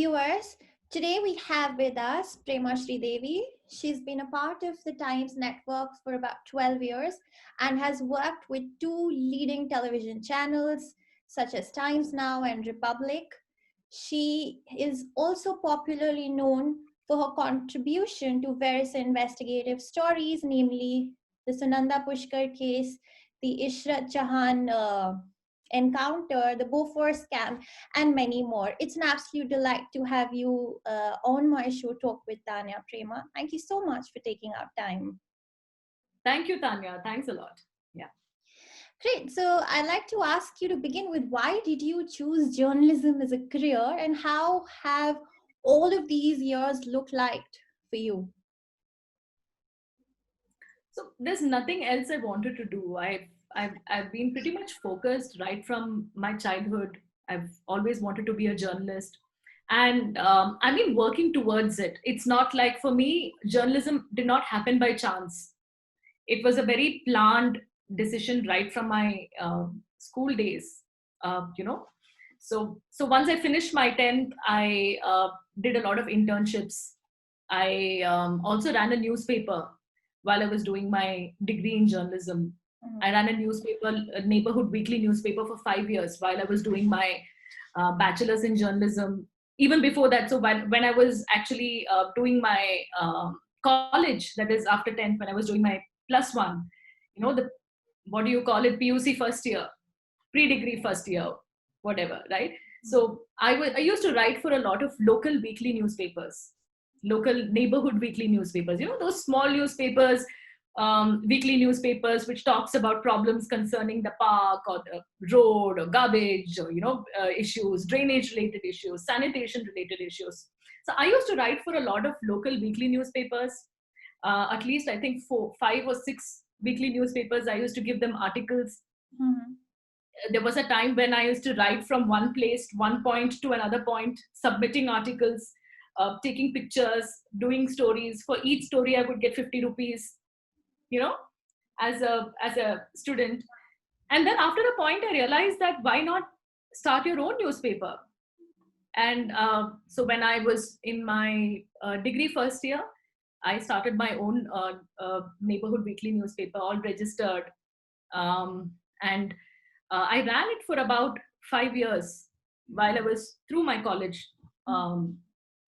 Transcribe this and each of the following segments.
viewers, today we have with us Prema Sridevi. She's been a part of the Times network for about 12 years and has worked with two leading television channels such as Times Now and Republic. She is also popularly known for her contribution to various investigative stories, namely the Sunanda Pushkar case, the Ishrat Jahan encounter, the Bofors scam, and many more. It's an absolute delight to have you on my show, Talk with Tanya. Prema, thank you so much for taking out time. Thank you, Tanya. Thanks a lot. Yeah. Great. So I'd like to ask you to begin with, why did you choose journalism as a career, and how have all of these years looked like for you? So there's nothing else I wanted to do. I've been pretty much focused right from my childhood. I've always wanted to be a journalist, and I've been working towards it. It's not like, for me, journalism did not happen by chance. It was a very planned decision right from my school days. You know, so once I finished my 10th, I did a lot of internships. I also ran a newspaper while I was doing my degree in journalism. I ran a newspaper, a neighborhood weekly newspaper, for 5 years while I was doing my bachelor's in journalism. Even before that, so when I was actually doing my college, that is after 10th, when I was doing my plus one, the, what do you call it, PUC first year, pre-degree first year, whatever, right? So I used to write for a lot of local weekly newspapers, local neighborhood weekly newspapers, those small newspapers, weekly newspapers which talks about problems concerning the park or the road or garbage or issues, drainage related issues, sanitation related issues. So I used to write for a lot of local weekly newspapers, at least I think 5 or 6 weekly newspapers. I used to give them articles. There was a time when I used to write from one place, one point to another point, submitting articles, taking pictures, doing stories. For each story I would get 50 rupees, as a student. And then after a point I realized that why not start your own newspaper. And so when I was in my degree first year, I started my own neighborhood weekly newspaper, all registered. And I ran it for about 5 years while I was through my college, 3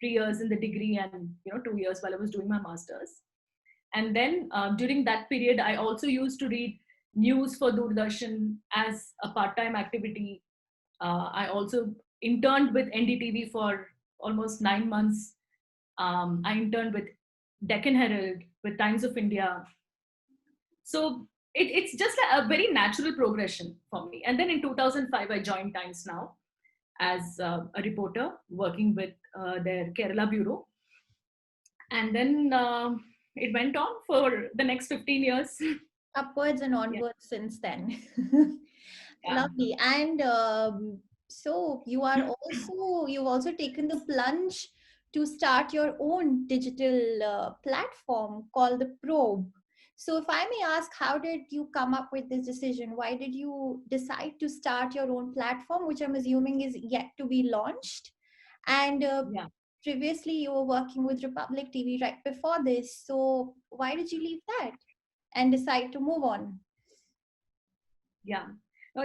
years in the degree, and 2 years while I was doing my master's. And then during that period, I also used to read news for Doordarshan as a part-time activity. I also interned with NDTV for almost 9 months. I interned with Deccan Herald, with Times of India. So it's just a very natural progression for me. And then in 2005, I joined Times Now as a reporter working with their Kerala bureau. And then it went on for the next 15 years. Upwards and onwards since then. Lovely. And so you've also taken the plunge to start your own digital platform called the Probe. So if I may ask, how did you come up with this decision? Why did you decide to start your own platform, which I'm assuming is yet to be launched? And previously you were working with Republic TV right before this. So why did you leave that and decide to move on? Yeah. No,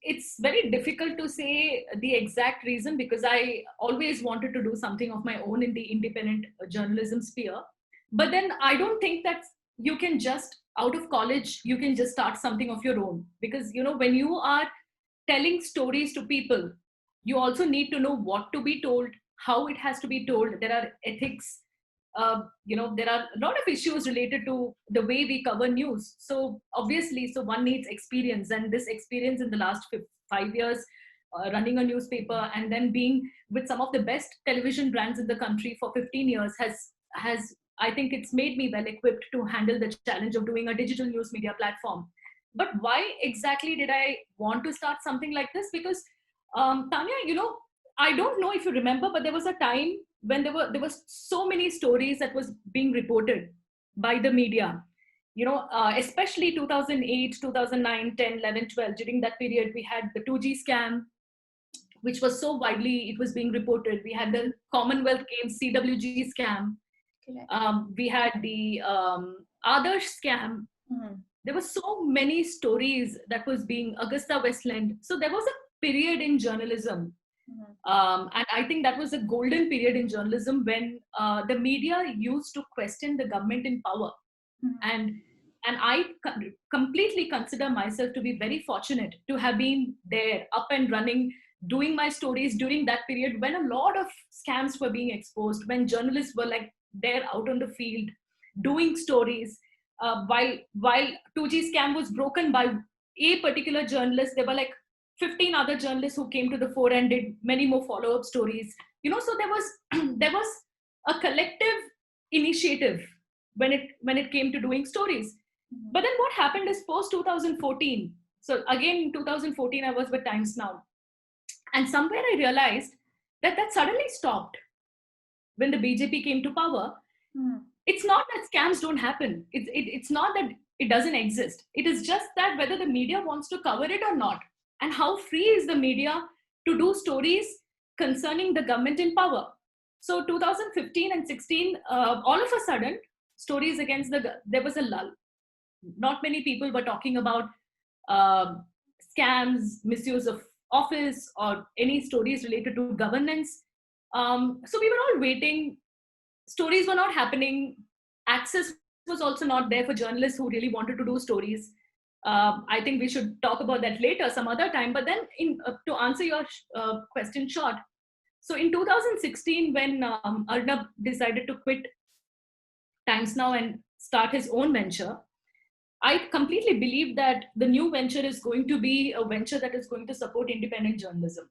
it's very difficult to say the exact reason, because I always wanted to do something of my own in the independent journalism sphere. But then I don't think that you can just, out of college, you can just start something of your own. Because, when you are telling stories to people, you also need to know what to be told, how it has to be told. There are ethics. There are a lot of issues related to the way we cover news. So obviously, so one needs experience, and this experience in the last 5 years, running a newspaper and then being with some of the best television brands in the country for 15 years has I think it's made me well equipped to handle the challenge of doing a digital news media platform. But why exactly did I want to start something like this? Because Tanya, I don't know if you remember, but there was a time when there was so many stories that was being reported by the media, especially 2008, 2009, 10, 11, 12. During that period, we had the 2G scam. which was so widely, it was being reported. We had the Commonwealth Games CWG scam. We had the Adarsh scam. There were so many stories that was being Augusta Westland. So there was a period in journalism, and I think that was a golden period in journalism when the media used to question the government in power. And I completely consider myself to be very fortunate to have been there, up and running, doing my stories during that period when a lot of scams were being exposed, when journalists were like there out on the field doing stories. While 2G scam was broken by a particular journalist, there were like 15 other journalists who came to the fore and did many more follow-up stories. So there was there was a collective initiative when it came to doing stories. But then what happened is post 2014. So again in 2014 I was with Times Now, and somewhere I realized that suddenly stopped when the BJP came to power. It's not that scams don't happen. It's not that it doesn't exist. It is just that whether the media wants to cover it or not, and how free is the media to do stories concerning the government in power. So 2015 and 16, all of a sudden, stories against there was a lull. Not many people were talking about scams, misuse of office, or any stories related to governance. So we were all waiting. Stories were not happening. Access was also not there for journalists who really wanted to do stories. I think we should talk about that later, some other time. But then, to answer your question short, so in 2016, when Arnab decided to quit Times Now and start his own venture, I completely believe that the new venture is going to be a venture that is going to support independent journalism.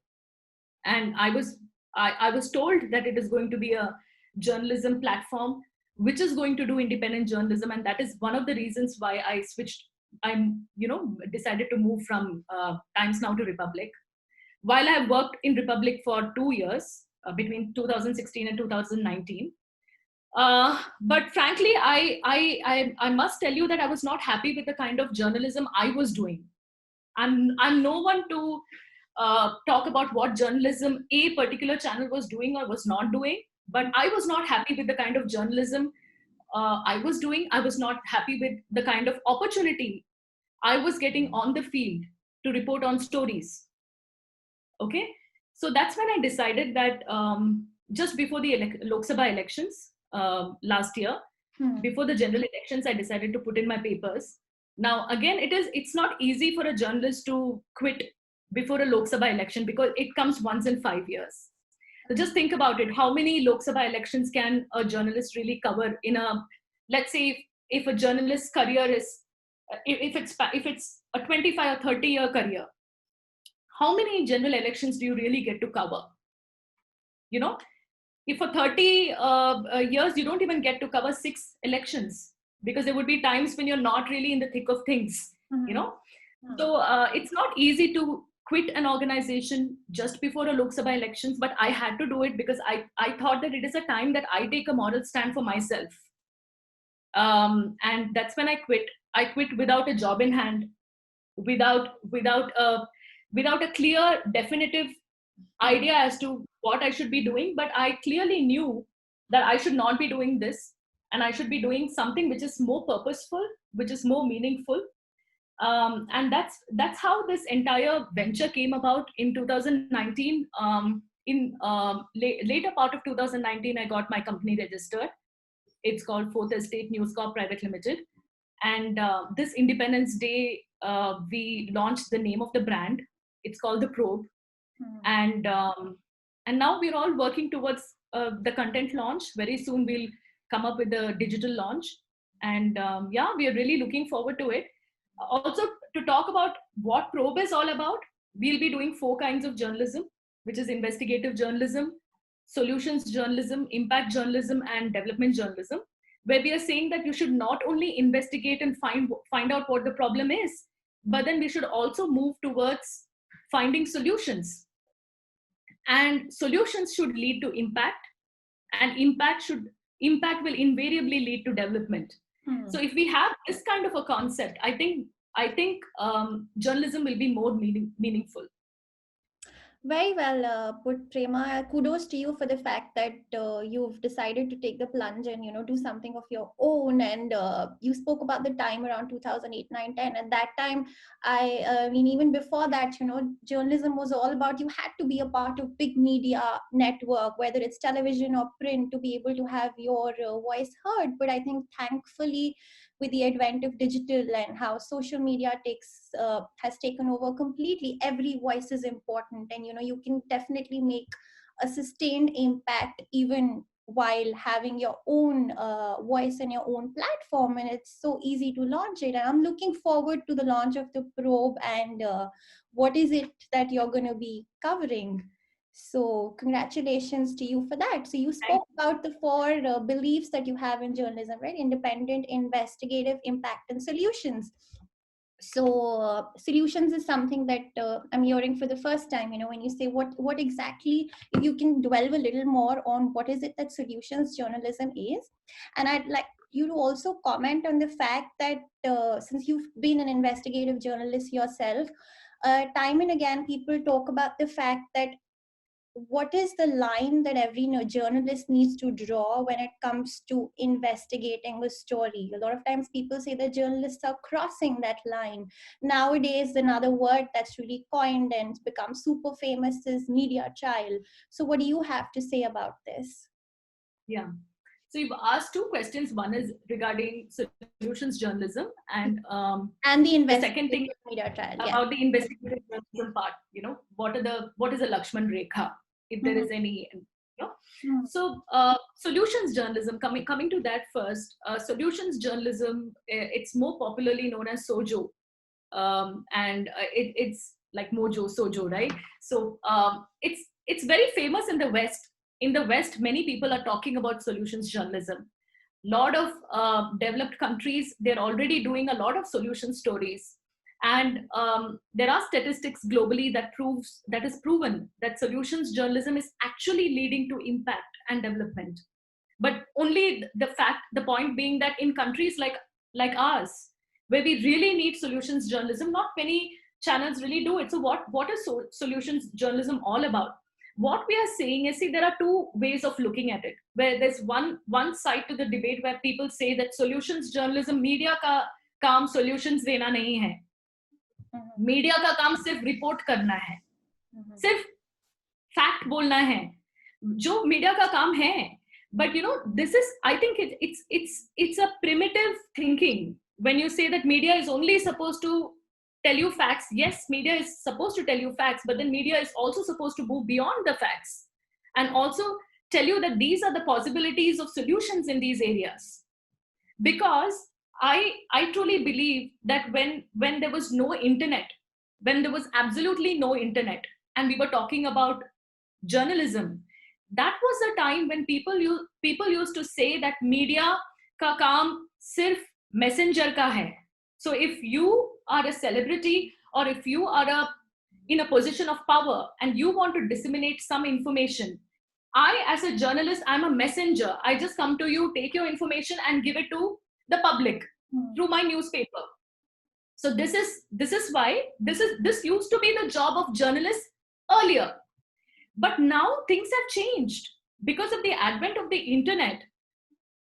And I was told that it is going to be a journalism platform which is going to do independent journalism, and that is one of the reasons why I decided to move from Times Now to Republic. While I have worked in Republic for 2 years, between 2016 and 2019, but frankly, I must tell you that I was not happy with the kind of journalism I was doing. I'm no one to talk about what journalism a particular channel was doing or was not doing, but I was not happy with the kind of journalism I was doing. I was not happy with the kind of opportunity I was getting on the field to report on stories. Okay, so that's when I decided that just before the Lok Sabha elections last year, before the general elections, I decided to put in my papers. Now, again, it's not easy for a journalist to quit before a Lok Sabha election because it comes once in 5 years. So just think about it. How many Lok Sabha elections can a journalist really cover in let's say if a journalist's career is, if it's a 25 or 30-year career, how many general elections do you really get to cover? If for 30 years, you don't even get to cover 6 elections because there would be times when you're not really in the thick of things, So it's not easy to quit an organization just before a Lok Sabha elections, but I had to do it because I thought that it is a time that I take a moral stand for myself. And that's when I quit. I quit without a job in hand, without a clear, definitive idea as to what I should be doing. But I clearly knew that I should not be doing this, and I should be doing something which is more purposeful, which is more meaningful. And that's how this entire venture came about in 2019. In later part of 2019, I got my company registered. It's called Fourth Estate News Corp Private Limited. And this Independence Day, we launched the name of the brand. It's called The Probe. And now we're all working towards the content launch. Very soon we'll come up with the digital launch. And we are really looking forward to it. Also, to talk about what Probe is all about, we'll be doing 4 kinds of journalism, which is investigative journalism, solutions journalism, impact journalism, and development journalism, where we are saying that you should not only investigate and find out what the problem is, but then we should also move towards finding solutions. And solutions should lead to impact, and impact will invariably lead to development. So if we have this kind of a concept, I think journalism will be more meaningful. Very well put, Prema. Kudos to you for the fact that you've decided to take the plunge and do something of your own. And you spoke about the time around 2008, 9, 10. At that time, I mean, even before that, journalism was all about you had to be a part of big media network, whether it's television or print, to be able to have your voice heard. But I think thankfully, with the advent of digital and how social media has taken over completely, every voice is important, and you can definitely make a sustained impact even while having your own voice and your own platform, and it's so easy to launch it. And I'm looking forward to the launch of the probe, and what is it that you're going to be covering. So congratulations to you for that. So you Thank spoke about the four beliefs that you have in journalism, right? Independent, investigative, impact, and solutions. So solutions is something that I'm hearing for the first time. When you say what exactly, if you can delve a little more on what is it that solutions journalism is. And I'd like you to also comment on the fact that since you've been an investigative journalist yourself, time and again people talk about the fact that what is the line that every journalist needs to draw when it comes to investigating a story. A lot of times people say that journalists are crossing that line. Nowadays, another word that's really coined and become super famous is media trial. So what do you have to say about this? Yeah. So you've asked two questions. One is regarding solutions journalism, and And the the second thing investigative media trial, yes. about the investigative journalism part. What is a Lakshman Rekha, if there Mhm. is any. Mhm. So solutions journalism. Coming to that first, solutions journalism. It's more popularly known as Sojo, and it's like Mojo Sojo, right? So it's very famous in the West. In the West, many people are talking about solutions journalism. Lot of developed countries, they're already doing a lot of solution stories, and there are statistics globally that is proven that solutions journalism is actually leading to impact and development. But only the point being that in countries like ours, where we really need solutions journalism, not many channels really do it. So what is solutions journalism all about? What we are saying is, see, there are two ways of looking at it, where there's one side to the debate where people say that solutions journalism, media का काम solutions देना नहीं है, Mhm. Media का काम सिर्फ report करना है, Mhm. सिर्फ फैक्ट बोलना है, जो मीडिया का काम है. But this is, I think it's a primitive thinking when you say that media is only supposed to tell you facts. Yes, media is supposed to tell you facts, but then media is also supposed to move beyond the facts and also tell you that these are the possibilities of solutions in these areas. Because I truly believe that when there was no internet, when there was absolutely no internet, and we were talking about journalism, that was the time when people used to say that media ka kaam sirf messenger ka hai. So if you are a celebrity, or if you are in a position of power and you want to disseminate some information, I, as a journalist, I'm a messenger. I just come to you, take your information and give it to the public Mhm. through my newspaper. So this is why this used to be the job of journalists earlier. But now things have changed because of the advent of the internet.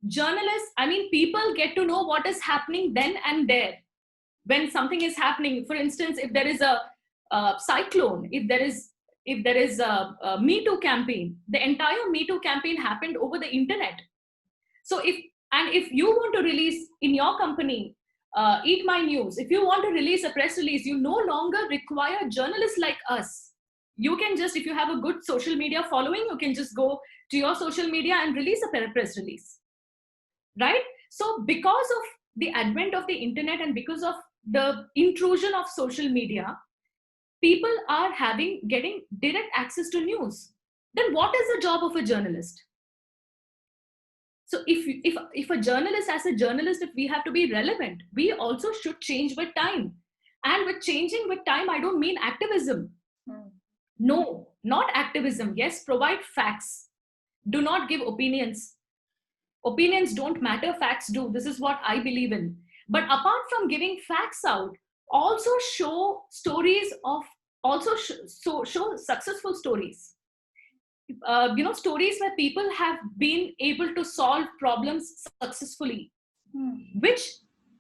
Journalists, I mean, people get to know what is happening then and there. When something is happening, for instance, if there is a cyclone, if there is a Me Too campaign, the entire Me Too campaign happened over the internet. So if you want to release in your company, Eat My News, if you want to release a press release, you no longer require journalists like us. You can just, if you have a good social media following, you can just go to your social media and release a press release, right? So because of the advent of the internet and because of the intrusion of social media, people are getting direct access to news. Then what is the job of a journalist? So if a journalist, as a journalist, if we have to be relevant, we also should change with time. And with changing with time, I don't mean activism. Mhm. No, not activism. Yes, provide facts. Do not give opinions. Opinions don't matter, facts do. This is what I believe in. But apart from giving facts out, also show stories of also show successful stories. Stories where people have been able to solve problems successfully, which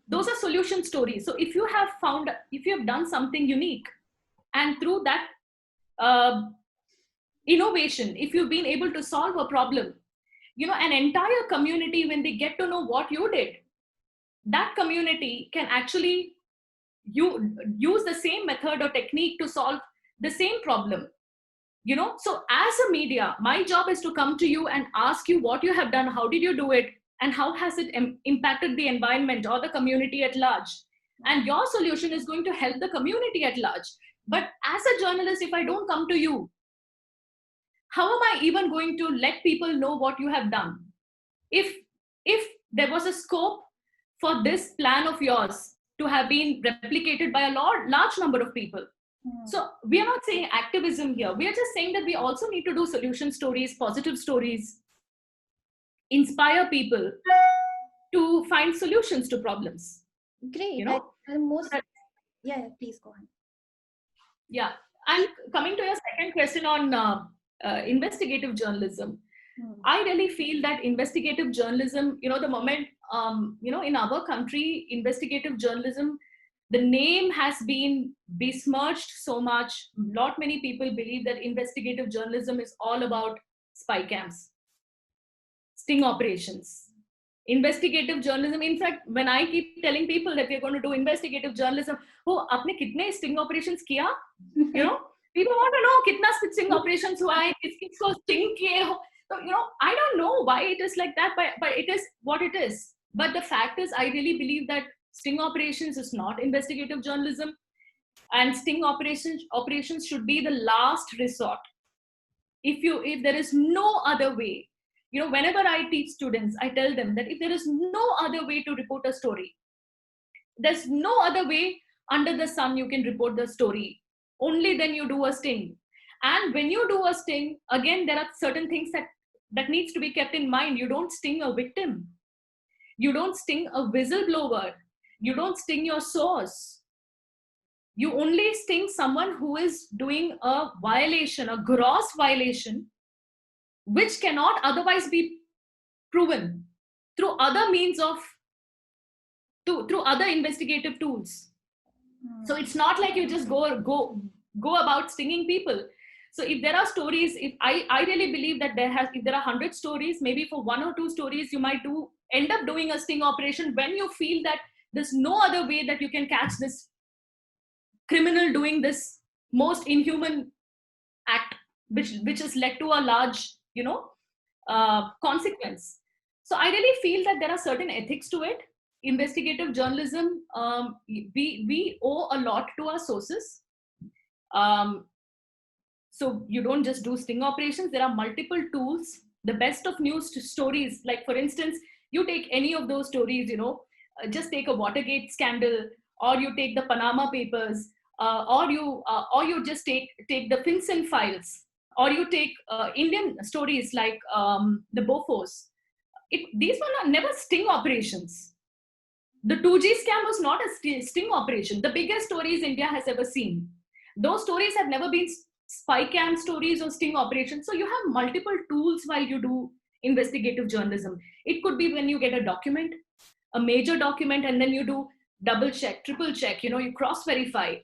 those are solution stories. So if you have done something unique, and through that uh, innovation, if you've been able to solve a problem, an entire community, when they get to know what you did, that community can actually use the same method or technique to solve the same problem. So as a media, my job is to come to you and ask you what you have done, how did you do it, and how has it impacted the environment or the community at large. And your solution is going to help the community at large. But as a journalist, if I don't come to you, how am I even going to let people know what you have done? If there was a scope for this plan of yours to have been replicated by a large number of people. So we are not saying activism here. We are just saying that we also need to do solution stories, positive stories, inspire people to find solutions to problems. Great. Yeah, please go on. Yeah. And coming to your second question on investigative journalism, I really feel that investigative journalism, the moment, in our country, investigative journalism, the name has been besmirched so much. Not many people believe that investigative journalism is all about spy camps, sting operations. Investigative journalism, in fact, when I keep telling people that we're going to do investigative journalism, oh, आपने कितने sting operations किया? People want to know कितना sting operations हुआ है, किसको sting किए हो. So, I don't know why it is like that, but it is what it is. But the fact is, I really believe that sting operations is not investigative journalism, and sting operations should be the last resort. If there is no other way, whenever I teach students, I tell them that if there is no other way to report a story, there's no other way under the sun you can report the story. Only then you do a sting. And when you do a sting, again, there are certain things that needs to be kept in mind. You don't sting a victim. You don't sting a whistleblower. You don't sting your source. You only sting someone who is doing a violation, a gross violation, which cannot otherwise be proven through other means through other investigative tools. So it's not like you just go about stinging people. So if there are stories, if I really believe that if there are 100 stories, maybe for 1 or 2 stories, you might end up doing a sting operation when you feel that there's no other way that you can catch this criminal doing this most inhuman act, which has led to a large, consequence. So I really feel that there are certain ethics to it. Investigative journalism, we owe a lot to our sources. So you don't just do sting operations. There are multiple tools. The best of news stories, like for instance, you take any of those stories, just take a Watergate scandal, or you take the Panama Papers, or you just take the FinCEN files, or you take Indian stories like the Bofors. These were never sting operations. The 2G scam was not a sting operation. The biggest stories India has ever seen. Those stories have never been spy cam stories or sting operations. So you have multiple tools while you do investigative journalism. It could be when you get a document, a major document, and then you do double check, triple check, you cross verify.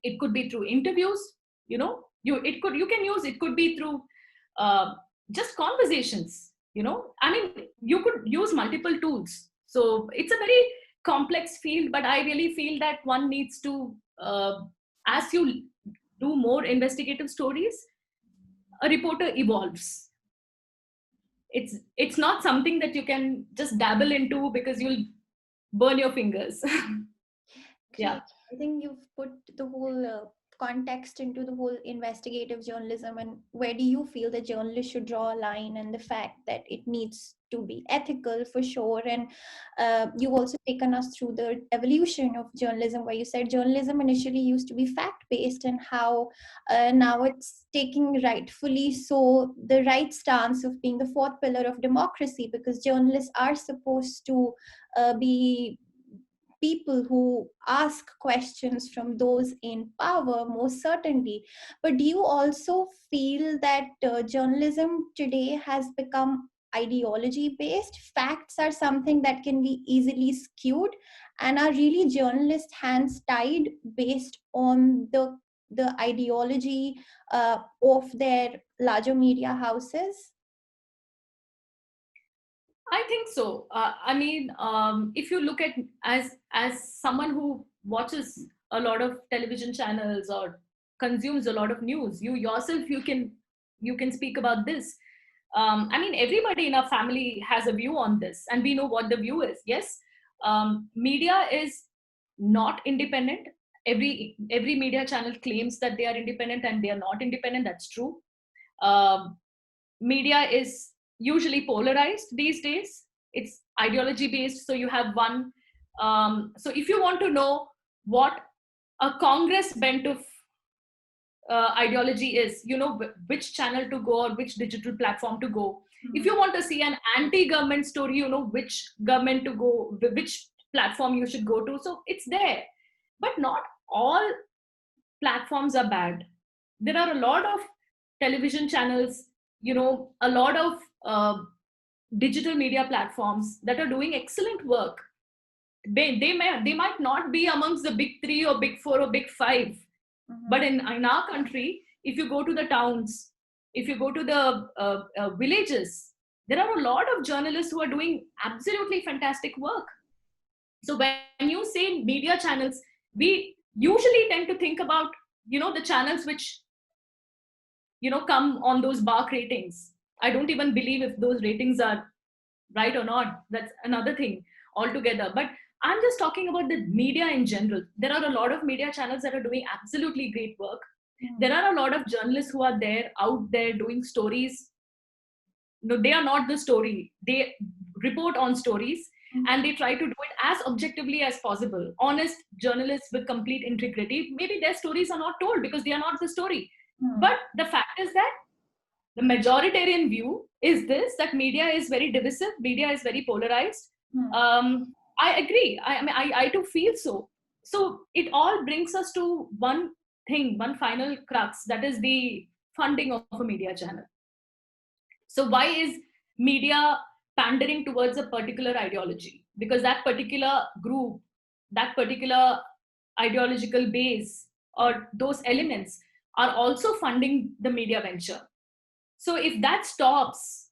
It could be through interviews, it could be through just conversations, I mean, you could use multiple tools. So it's a very complex field, but I really feel that one needs to, as you do more investigative stories, a reporter evolves. It's not something that you can just dabble into because you'll burn your fingers. Yeah. I think you've put the whole context into the whole investigative journalism, and where do you feel the journalist should draw a line, and the fact that it needs to be ethical for sure. And you've also taken us through the evolution of journalism, where you said journalism initially used to be fact-based, and how now it's taking rightfully so the right stance of being the fourth pillar of democracy, because journalists are supposed to be people who ask questions from those in power, most certainly. But do you also feel that journalism today has become ideology based? Facts are something that can be easily skewed, and are really journalists' hands tied based on the ideology of their larger media houses? I think so. If you look at, as someone who watches a lot of television channels or consumes a lot of news, you yourself, you can speak about this. Everybody in our family has a view on this, and we know what the view is. Yes, media is not independent. Every media channel claims that they are independent, and they are not independent. That's true. Um, Media is usually polarized these days. It's ideology based. So you have one. So if you want to know what a Congress bent of ideology is, you know which channel to go or which digital platform to go. If you want to see an anti-government story, you know which government to go, which platform you should go to. So it's there, but not all platforms are bad. There are a lot of television channels, a lot of digital media platforms that are doing excellent work. They might not be amongst the big three or big four or big five, but in our country, if you go to the towns, if you go to the villages, there are a lot of journalists who are doing absolutely fantastic work. So when you say media channels, we usually tend to think about the channels which come on those bark ratings. I don't even believe if those ratings are right or not. That's another thing altogether. But I'm just talking about the media in general. There are a lot of media channels that are doing absolutely great work. There are a lot of journalists who are there out there doing stories. No, they are not the story. They report on stories, and they try to do it as objectively as possible. Honest journalists with complete integrity. Maybe their stories are not told because they are not the story. But the fact is that the majoritarian view is this, that media is very divisive, media is very polarized. I agree. I too feel so. So it all brings us to one thing, one final crux, that is the funding of a media channel. So why is media pandering towards a particular ideology? Because that particular group, that particular ideological base, or those elements are also funding the media venture. So if that stops,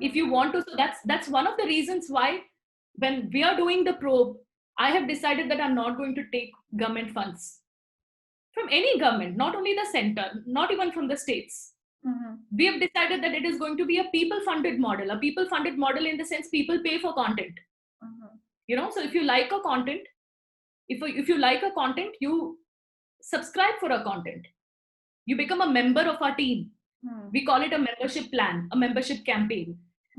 if you want to, so that's one of the reasons why when we are doing the probe, I have decided that I'm not going to take government funds from any government, not only the center, not even from the states. We have decided that it is going to be a people funded model, a people funded model in the sense people pay for content. So if you like a content, if you like a content, you subscribe for a content, you become a member of our team. We call it a membership plan, a membership campaign.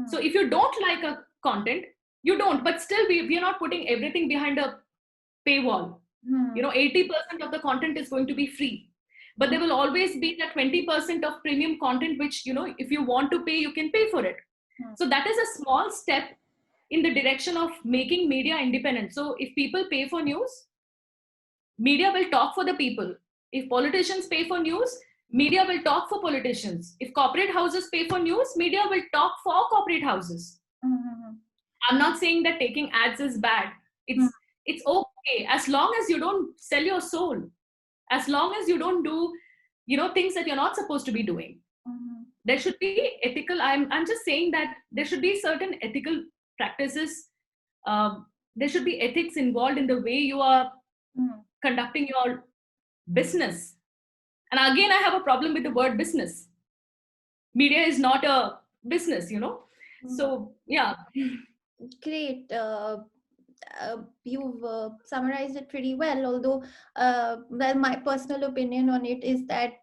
So if you don't like a content, you don't, but still we are not putting everything behind a paywall. 80% of the content is going to be free, but there will always be that 20% of premium content which, if you want to pay, you can pay for it. So that is a small step in the direction of making media independent. So if people pay for news, media will talk for the people. If politicians pay for news, media will talk for politicians. If corporate houses pay for news, media will talk for corporate houses. I'm not saying that taking ads is bad. It's okay as long as you don't sell your soul, as long as you don't do things that you're not supposed to be doing. There should be ethical. I'm just saying that there should be certain ethical practices. There should be ethics involved in the way you are conducting your business. And again, I have a problem with the word business. Media is not a business. So yeah. Great. You've summarized it pretty well, although well, my personal opinion on it is that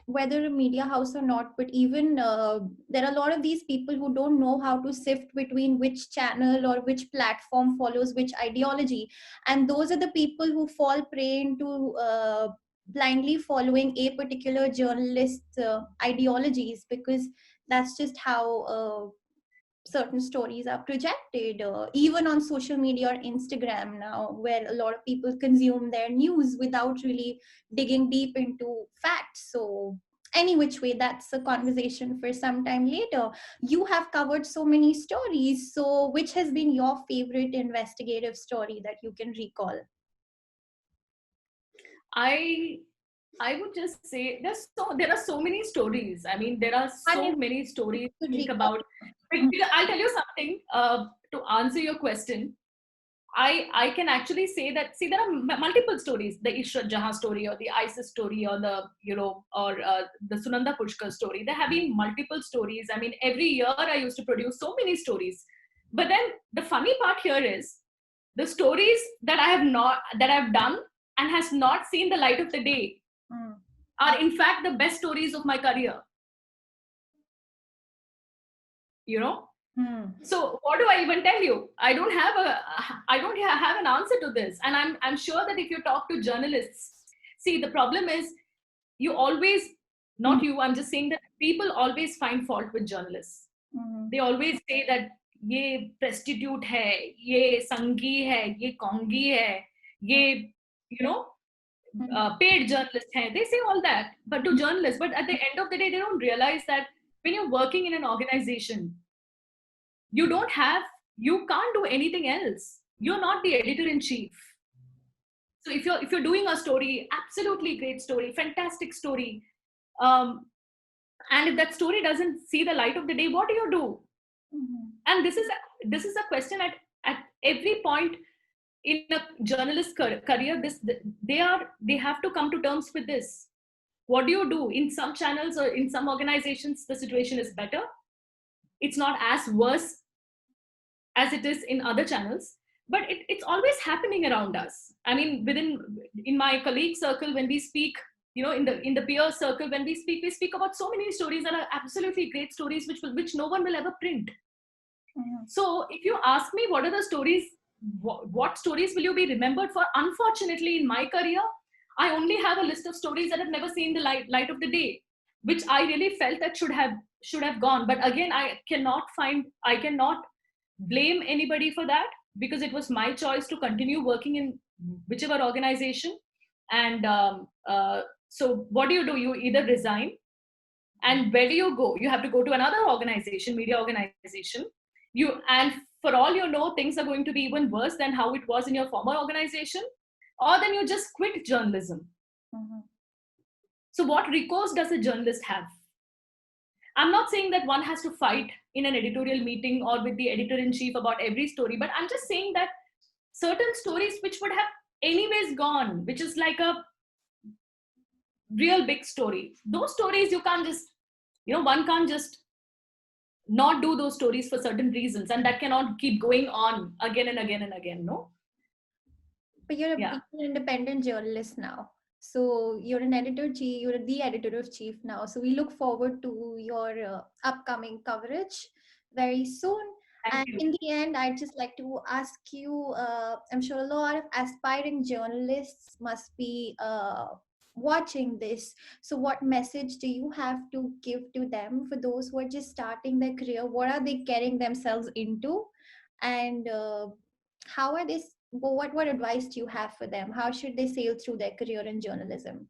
whether a media house or not, but even there are a lot of these people who don't know how to sift between which channel or which platform follows which ideology, and those are the people who fall prey into blindly following a particular journalist's ideologies, because that's just how certain stories are projected, even on social media or Instagram now, where a lot of people consume their news without really digging deep into facts. So any which way, that's a conversation for some time later. You have covered so many stories, so which has been your favorite investigative story that you can recall? I I would just say there are so many stories. I mean, there are One so if many you stories could to think recall. about. Because I'll tell you something to answer your question. I can actually say that, see, there are multiple stories: the Ishrat Jahan story, or the ISIS story, or the the Sunanda Pushkar story. There have been multiple stories. I mean, every year I used to produce so many stories. But then the funny part here is the stories that I've done and has not seen the light of the day Mm. are in fact the best stories of my career. You know. Mm. So what do I even tell you? I don't have an answer to this. And I'm sure that if you talk to journalists, see, the problem is you always, not you, I'm just saying that people always find fault with journalists. Mm. They always say that ये prostitute है, ये संगी है, ये कोंगी है, ये, you know, paid journalists hai. They say all that, but to journalists. But at the end of the day, they don't realize that when you're working in an organization, you don't have, you can't do anything else. You're not the editor in chief. So if you're doing a story, absolutely great story, fantastic story, um, and if that story doesn't see the light of the day, what do you do? Mm. And this is a question at every point in a journalist career. They have to come to terms with this. What do you do? In some channels or in some organizations, the situation is better. It's not as worse as it is in other channels, but it's always happening around us. I mean, in my colleague circle, when we speak, in the peer circle, when we speak about so many stories that are absolutely great stories, which no one will ever print. Mm. So if you ask me what are the stories, what stories will you be remembered for, unfortunately in my career, I only have a list of stories that have never seen the light of the day, which I really felt that should have gone. But again, I cannot blame anybody for that, because it was my choice to continue working in whichever organization. And so what do? You either resign, and where do you go? You have to go to another organization, media organization. And for all you know, things are going to be even worse than how it was in your former organization, or then you just quit journalism. Mm. So what recourse does a journalist have? I'm not saying that one has to fight in an editorial meeting or with the editor in chief about every story, but I'm just saying that certain stories which would have anyways gone, which is like a real big story, those stories you can't just, one can't just not do those stories for certain reasons, and that cannot keep going on again and again and again. No. But you're Yeah. an independent journalist now. So you're an editor chief, you're the editor of chief now. So we look forward to your upcoming coverage very soon. Thank And you. in the end, I'd just like to ask you, I'm sure a lot of aspiring journalists must be watching this. So what message do you have to give to them for those who are just starting their career? What are they getting themselves into? And how are they, what advice do you have for them? How should they sail through their career in journalism?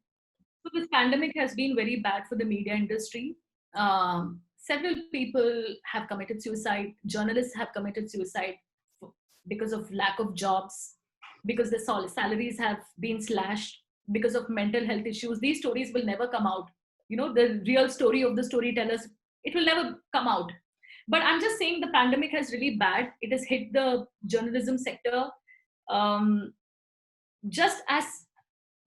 So this pandemic has been very bad for the media industry. Several people have committed suicide. Journalists have committed suicide because of lack of jobs, because the salaries have been slashed, because of mental health issues. These stories will never come out. The real story of the storytellers, it will never come out. But I'm just saying the pandemic has really bad. It has hit the journalism sector, um, just as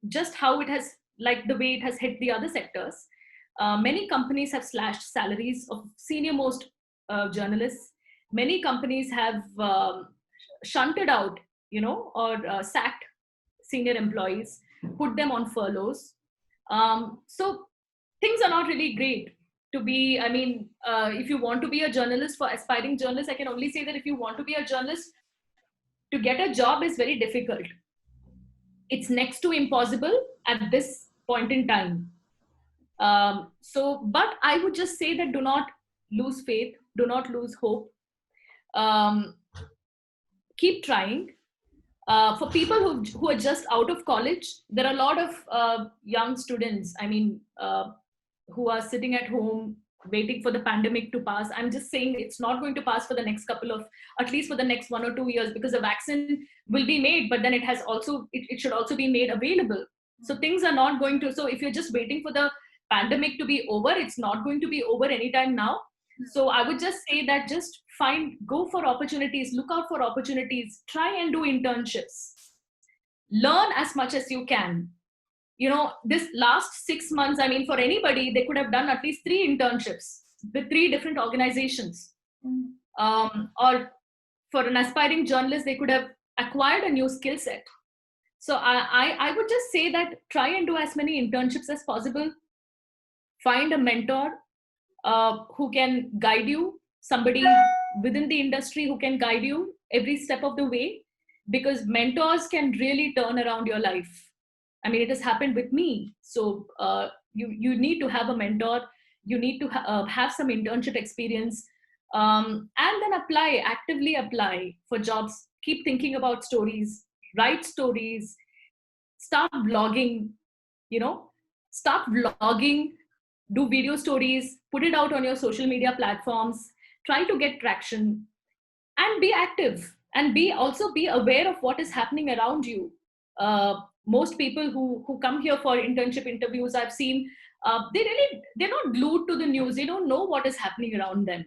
just how it has, like the way it has hit the other sectors. Many companies have slashed salaries of senior most journalists. Many companies have shunted out, or sacked senior employees, put them on furloughs. So things are not really great to be. I mean, if you want to be a journalist, for aspiring journalists, I can only say that if you want to be a journalist, to get a job is very difficult. It's next to impossible at this point in time. But I would just say that do not lose faith, do not lose hope. um, keep trying. For people who are just out of college, there are a lot of young students, who are sitting at home waiting for the pandemic to pass. I'm just saying it's not going to pass for the next couple of, at least for the next 1 or 2 years, because the vaccine will be made, but then it should also be made available. So things are not going to, so if you're just waiting for the pandemic to be over, it's not going to be over anytime now. So I would just say that just go for opportunities, look out for opportunities, try and do internships, learn as much as you can. This last 6 months, for anybody, they could have done at least 3 internships with 3 different organizations. Or for an aspiring journalist, they could have acquired a new skill set. So I would just say that try and do as many internships as possible. Find a mentor who can guide you, somebody within the industry who can guide you every step of the way, because mentors can really turn around your life. It has happened with me. So you need to have a mentor. You need to have some internship experience, and then actively apply for jobs. Keep thinking about stories, write stories, start blogging, you know, start vlogging, do video stories, put it out on your social media platforms, try to get traction, and be active, and be aware of what is happening around you. Most people who come here for internship interviews, I've seen, they're not glued to the news. They don't know what is happening around them.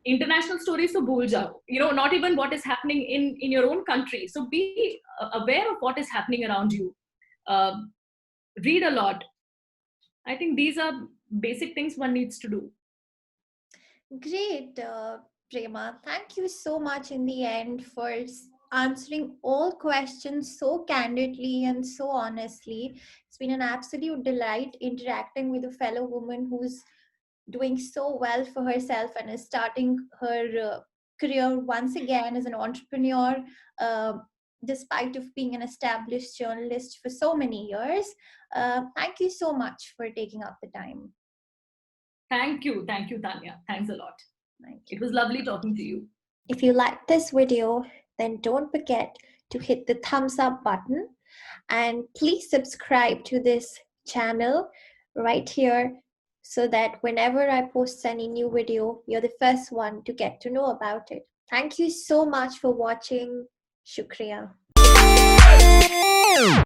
International stories, so bhul jao. Not even what is happening in your own country. So be aware of what is happening around you. Read a lot. I think these are basic things one needs to do. Great, Prema. Thank you so much in the end for answering all questions so candidly and so honestly. It's been an absolute delight interacting with a fellow woman who's doing so well for herself and is starting her career once again as an entrepreneur, uh, despite of being an established journalist for so many years. Thank you so much for taking up the time. Thank you, Tanya. Thanks a lot. Thank you. It was lovely talking to you. If you like this video, then don't forget to hit the thumbs up button, and please subscribe to this channel right here, so that whenever I post any new video, you're the first one to get to know about it. Thank you so much for watching. Shukriya.